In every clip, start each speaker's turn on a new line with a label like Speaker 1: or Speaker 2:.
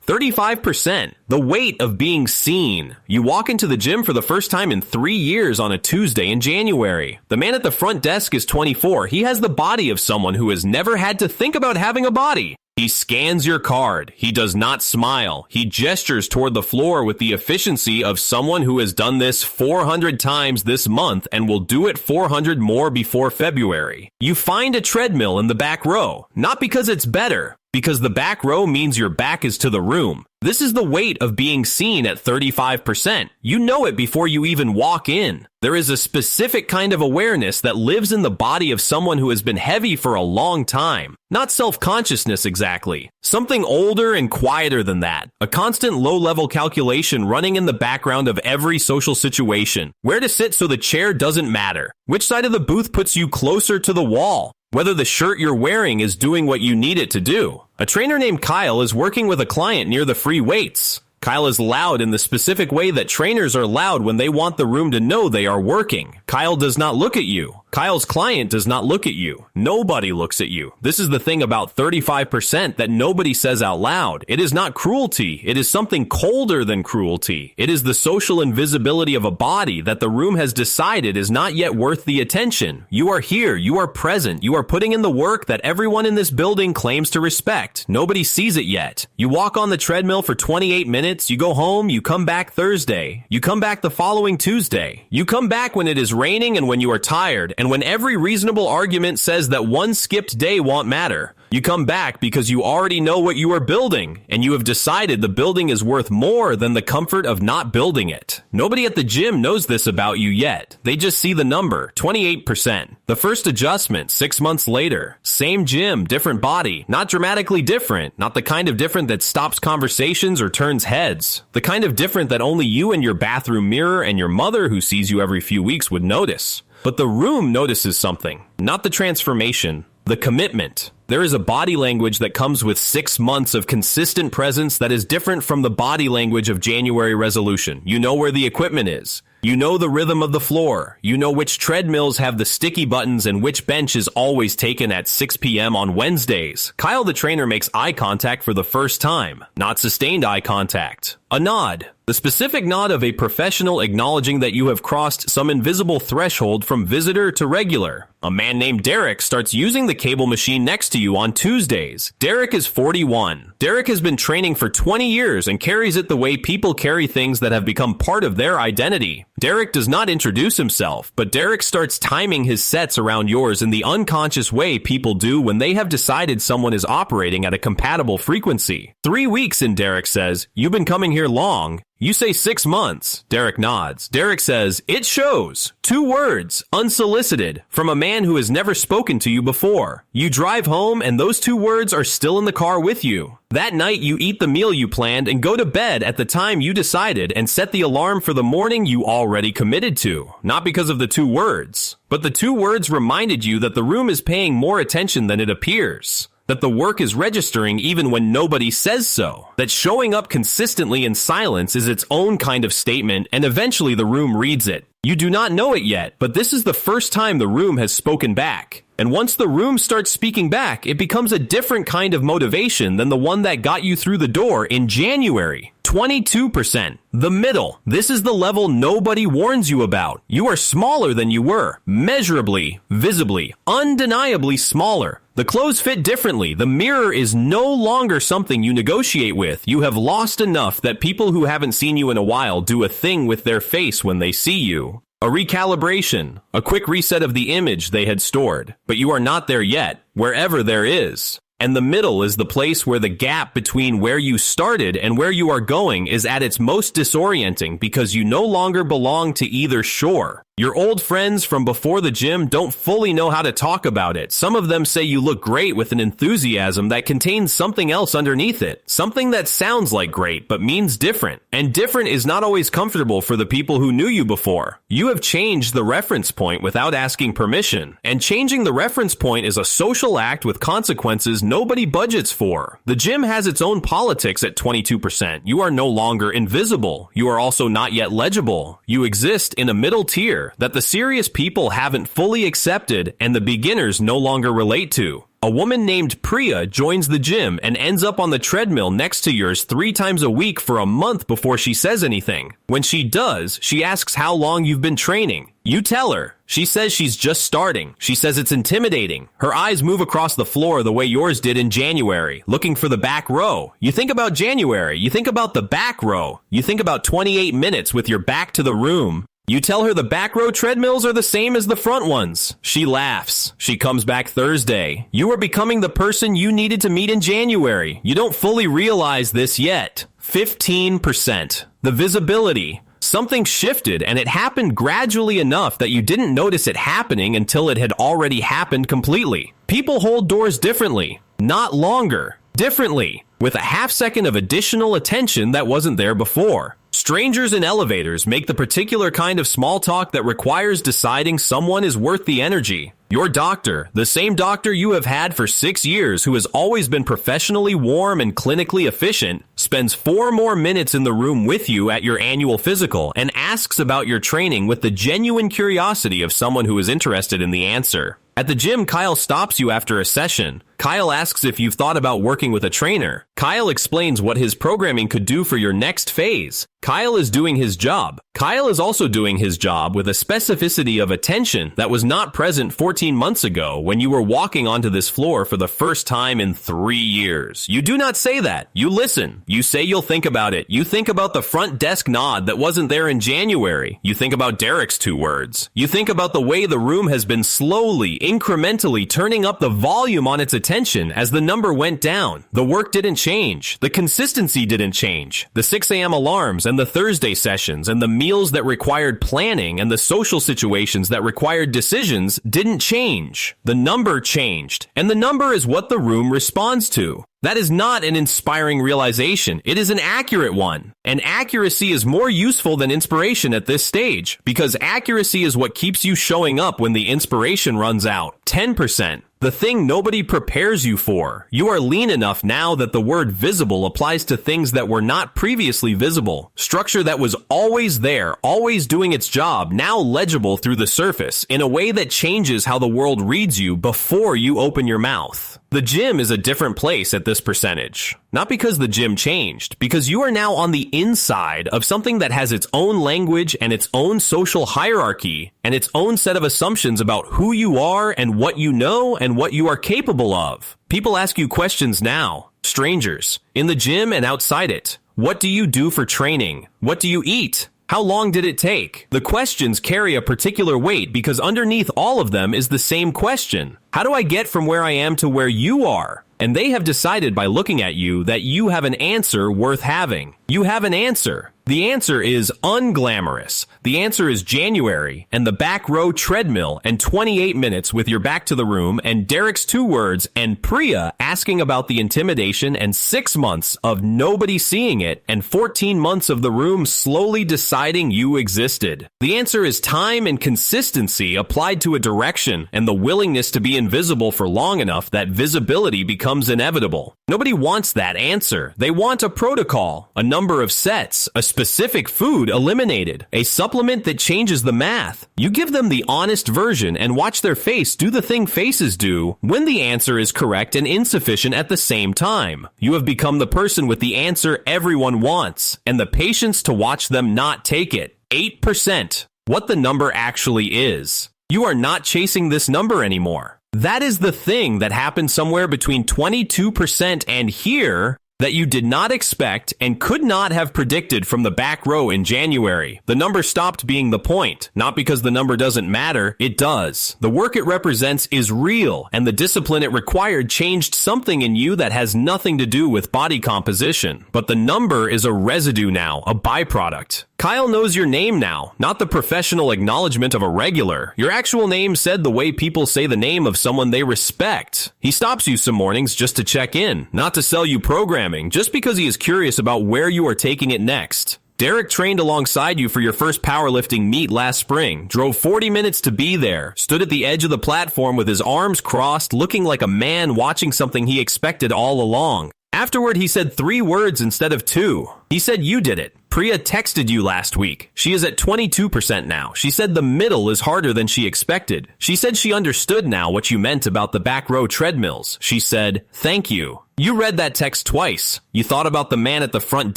Speaker 1: 35%. The weight of being seen. You walk into the gym for the first time in 3 years on a Tuesday in January. The man at the front desk is 24. He has the body of someone who has never had to think about having a body. He scans your card. He does not smile. He gestures toward the floor with the efficiency of someone who has done this 400 times this month and will do it 400 more before February. You find a treadmill in the back row, not because it's better, because the back row means your back is to the room. This is the weight of being seen at 35%. You know it before you even walk in. There is a specific kind of awareness that lives in the body of someone who has been heavy for a long time. Not self-consciousness exactly. Something older and quieter than that. A constant low-level calculation running in the background of every social situation. Where to sit so the chair doesn't matter. Which side of the booth puts you closer to the wall. Whether the shirt you're wearing is doing what you need it to do. A trainer named Kyle is working with a client near the free weights. Kyle is loud in the specific way that trainers are loud when they want the room to know they are working. Kyle does not look at you. Kyle's client does not look at you. Nobody looks at you. This is the thing about 35% that nobody says out loud. It is not cruelty. It is something colder than cruelty. It is the social invisibility of a body that the room has decided is not yet worth the attention. You are here. You are present. You are putting in the work that everyone in this building claims to respect. Nobody sees it yet. You walk on the treadmill for 28 minutes. You go home. You come back Thursday. You come back the following Tuesday. You come back when it is raining and when you are tired. And when every reasonable argument says that one skipped day won't matter. You come back because you already know what you are building, and you have decided the building is worth more than the comfort of not building it. Nobody at the gym knows this about you yet. They just see the number, 28%. The first adjustment, 6 months later. Same gym, different body. Not dramatically different. Not the kind of different that stops conversations or turns heads. The kind of different that only you and your bathroom mirror and your mother who sees you every few weeks would notice. But the room notices something. Not the transformation. The commitment. There is a body language that comes with 6 months of consistent presence that is different from the body language of January resolution. You know where the equipment is. You know the rhythm of the floor. You know which treadmills have the sticky buttons and which bench is always taken at 6 p.m. on Wednesdays. Kyle the trainer makes eye contact for the first time. Not sustained eye contact. A nod. The specific nod of a professional acknowledging that you have crossed some invisible threshold from visitor to regular. A man named Derek starts using the cable machine next to you on Tuesdays. Derek is 41. Derek has been training for 20 years and carries it the way people carry things that have become part of their identity. Derek does not introduce himself, but Derek starts timing his sets around yours in the unconscious way people do when they have decided someone is operating at a compatible frequency. 3 weeks in, Derek says. You've been coming here long. You say 6 months. Derek nods. Derek says, it shows. 2 words, unsolicited, from a man who has never spoken to you before. You drive home and those 2 words are still in the car with you. That night you eat the meal you planned and go to bed at the time you decided and set the alarm for the morning you already committed to. Not because of the 2 words, but the 2 words reminded you that the room is paying more attention than it appears. That the work is registering even when nobody says so. That showing up consistently in silence is its own kind of statement, and eventually the room reads it. You do not know it yet, but this is the first time the room has spoken back. And once the room starts speaking back, it becomes a different kind of motivation than the one that got you through the door in January. 22%. The middle. This is the level nobody warns you about. You are smaller than you were. Measurably, visibly, undeniably smaller. The clothes fit differently. The mirror is no longer something you negotiate with. You have lost enough that people who haven't seen you in a while do a thing with their face when they see you. A recalibration, a quick reset of the image they had stored. But you are not there yet, wherever there is. And the middle is the place where the gap between where you started and where you are going is at its most disorienting because you no longer belong to either shore. Your old friends from before the gym don't fully know how to talk about it. Some of them say you look great with an enthusiasm that contains something else underneath it. Something that sounds like great, but means different. And different is not always comfortable for the people who knew you before. You have changed the reference point without asking permission. And changing the reference point is a social act with consequences nobody budgets for. The gym has its own politics at 22%. You are no longer invisible. You are also not yet legible. You exist in a middle tier that the serious people haven't fully accepted and the beginners no longer relate to. A woman named Priya joins the gym and ends up on the treadmill next to yours 3 times a week for a month before she says anything. When she does, she asks how long you've been training. You tell her. She says she's just starting. She says it's intimidating. Her eyes move across the floor the way yours did in January, looking for the back row. You think about January. You think about the back row. You think about 28 minutes with your back to the room. You tell her the back row treadmills are the same as the front ones. She laughs. She comes back Thursday. You are becoming the person you needed to meet in January. You don't fully realize this yet. 15%. The visibility. Something shifted, and it happened gradually enough that you didn't notice it happening until it had already happened completely. People hold doors differently, not longer, differently, with a half second of additional attention that wasn't there before. Strangers in elevators make the particular kind of small talk that requires deciding someone is worth the energy. Your doctor, the same doctor you have had for 6 years who has always been professionally warm and clinically efficient, spends 4 more minutes in the room with you at your annual physical and asks about your training with the genuine curiosity of someone who is interested in the answer. At the gym, Kyle stops you after a session. Kyle asks if you've thought about working with a trainer. Kyle explains what his programming could do for your next phase. Kyle is doing his job. Kyle is also doing his job with a specificity of attention that was not present 14 months ago when you were walking onto this floor for the first time in 3 years. You do not say that. You listen. You say you'll think about it. You think about the front desk nod that wasn't there in January. You think about Derek's 2 words. You think about the way the room has been slowly, incrementally turning up the volume on its attention as the number went down. The work didn't change. The consistency didn't change. The 6 a.m. alarms and the Thursday sessions and the meals that required planning and the social situations that required decisions didn't change. The number changed, and the number is what the room responds to. That is not an inspiring realization. It is an accurate one. And accuracy is more useful than inspiration at this stage, because accuracy is what keeps you showing up when the inspiration runs out. 10%. The thing nobody prepares you for. You are lean enough now that the word visible applies to things that were not previously visible. Structure that was always there, always doing its job, now legible through the surface in a way that changes how the world reads you before you open your mouth. The gym is a different place at this percentage. Not because the gym changed, because you are now on the inside of something that has its own language and its own social hierarchy and its own set of assumptions about who you are and what you know and what you are capable of. People ask you questions now. Strangers, in the gym and outside it. What do you do for training? What do you eat? How long did it take? The questions carry a particular weight because underneath all of them is the same question. How do I get from where I am to where you are? And they have decided by looking at you that you have an answer worth having. You have an answer. The answer is unglamorous. The answer is January and the back row treadmill and 28 minutes with your back to the room and Derek's 2 words and Priya asking about the intimidation and 6 months of nobody seeing it and 14 months of the room slowly deciding you existed. The answer is time and consistency applied to a direction and the willingness to be invisible for long enough that visibility becomes inevitable. Nobody wants that answer. They want a protocol, a number of sets, a specific food eliminated, a supplement that changes the math. You give them the honest version and watch their face do the thing faces do when the answer is correct and insufficient at the same time. You have become the person with the answer everyone wants and the patience to watch them not take it. 8%. What the number actually is. You are not chasing this number anymore. That is the thing that happened somewhere between 22% and here that you did not expect and could not have predicted from the back row in January. The number stopped being the point, not because the number doesn't matter, it does. The work it represents is real, and the discipline it required changed something in you that has nothing to do with body composition. But the number is a residue now, a byproduct. Kyle knows your name now, not the professional acknowledgement of a regular. Your actual name said the way people say the name of someone they respect. He stops you some mornings just to check in, not to sell you programming, just because he is curious about where you are taking it next. Derek trained alongside you for your first powerlifting meet last spring, drove 40 minutes to be there, stood at the edge of the platform with his arms crossed, looking like a man watching something he expected all along. Afterward, he said 3 words instead of 2. He said you did it. Priya texted you last week. She is at 22% now. She said the middle is harder than she expected. She said she understood now what you meant about the back row treadmills. She said, thank you. You read that text twice. You thought about the man at the front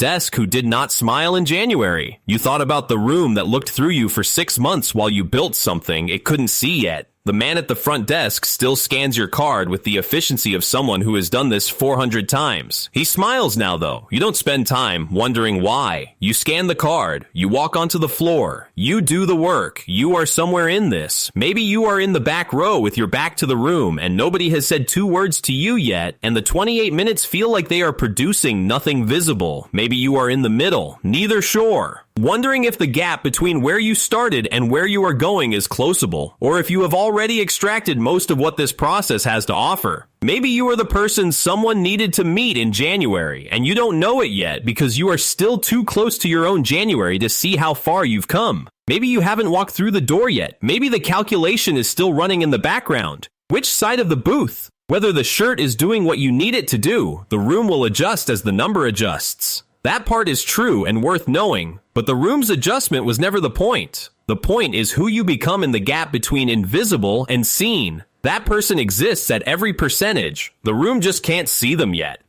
Speaker 1: desk who did not smile in January. You thought about the room that looked through you for 6 months while you built something it couldn't see yet. The man at the front desk still scans your card with the efficiency of someone who has done this 400 times. He smiles now, though. You don't spend time wondering why. You scan the card. You walk onto the floor. You do the work. You are somewhere in this. Maybe you are in the back row with your back to the room and nobody has said 2 words to you yet, and the 28 minutes feel like they are producing nothing visible. Maybe you are in the middle. Neither sure. Wondering if the gap between where you started and where you are going is closable, or if you have already extracted most of what this process has to offer. Maybe you are the person someone needed to meet in January, and you don't know it yet because you are still too close to your own January to see how far you've come. Maybe you haven't walked through the door yet. Maybe the calculation is still running in the background. Which side of the booth? Whether the shirt is doing what you need it to do, the room will adjust as the number adjusts. That part is true and worth knowing, but the room's adjustment was never the point. The point is who you become in the gap between invisible and seen. That person exists at every percentage. The room just can't see them yet.